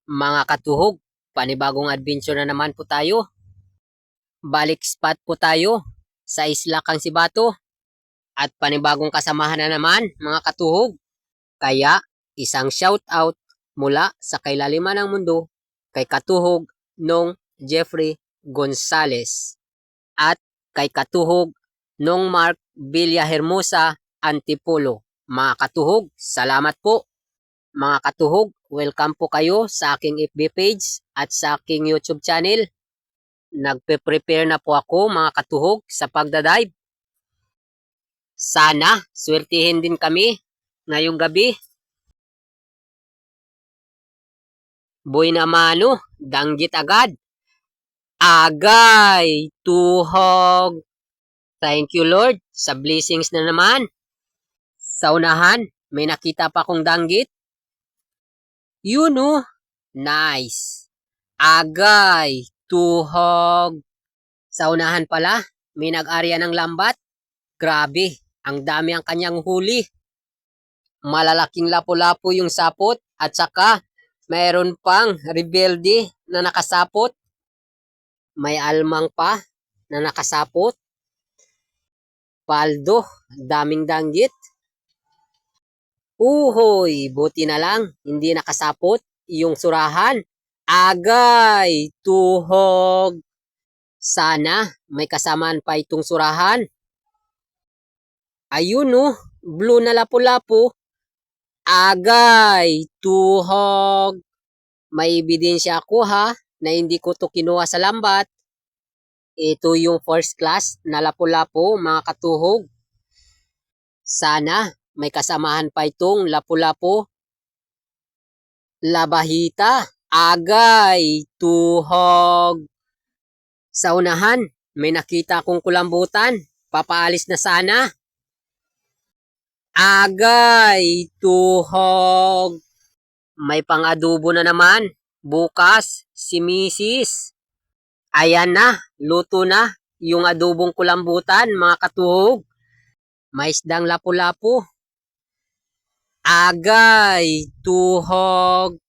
Mga katuhog, panibagong adventure na naman po tayo. Balik spot po tayo sa Isla Kangsibato at panibagong kasamahan na naman mga katuhog. Kaya isang shout out mula sa kailaliman ng mundo kay katuhog nung Jeffrey Gonzales at kay katuhog nung Mark Villahermosa Antipolo. Mga katuhog, salamat po. Mga katuhog, welcome po kayo sa aking FB page at sa aking YouTube channel. Nagpe-prepare na po ako mga katuhog sa pagdadive. Sana swertihin din kami ngayong gabi. Boy na mano, danggit agad. Agay, tuhog. Thank you Lord sa blessings na naman. Sa unahan, may nakita pa akong danggit. Yun oh, nice. Agay, tuhog. Sa unahan pala, may nag-arya ng lambat. Grabe, ang dami ang kanyang huli. Malalaking lapu-lapu yung sapot at saka mayroon pang rebelde na nakasapot. May almang pa na nakasapot. Paldo, daming danggit. Uhoy, buti na lang, hindi nakasapot yung surahan. Agay, tuhog. Sana may kasamaan pa itong surahan. Ayun oh, blue na lapu-lapu. Agay, tuhog. May ebidensya ako ha, na hindi ko to kinuha sa lambat. Ito yung first class na lapu-lapu mga katuhog. Sana may kasamahan pa itong lapu-lapu. Labahita, agay, tuhog. Sa unahan, may nakita akong kulambutan. Papaalis na sana. Agay, tuhog. May pang-adobo na naman. Bukas, si Mrs. Ayan na, luto na yung adobong kulambutan, mga katuhog. May isdang lapu-lapu. Agay, tuhog.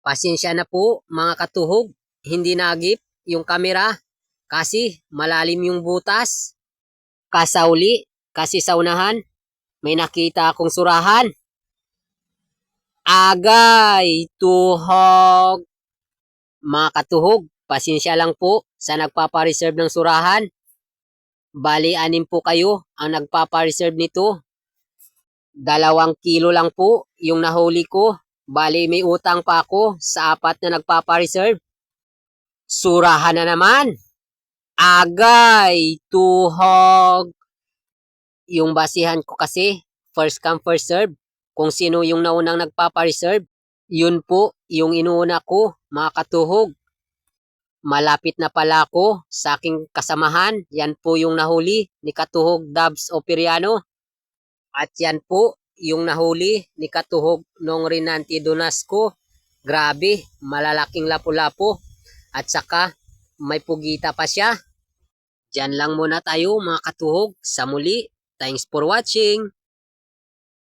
Pasensya na po, mga katuhog. Hindi nagip yung kamera kasi malalim yung butas. Kasauli, kasi sa unahan, may nakita akong surahan. Agay, tuhog. Mga katuhog, pasensya lang po sa nagpapareserve ng surahan. Bali, 6 po kayo ang nagpapareserve nito. 2 kilo lang po yung nahuli ko. Bali, may utang pa ako sa 4 na nagpapareserve. Surahan na naman. Agay, tuhog. Yung basihan ko kasi, first come first serve. Kung sino yung naunang nagpapareserve, yun po yung inuuna ko, mga katuhog. Malapit na pala ako sa aking kasamahan. Yan po yung nahuli ni Katuhog Dubs Operiano. At yan po yung nahuli ni Katuhog nung Rinanti Donasco. Grabe, malalaking lapu-lapu. At saka may pugita pa siya. Diyan lang muna tayo mga katuhog. Sa muli, thanks for watching.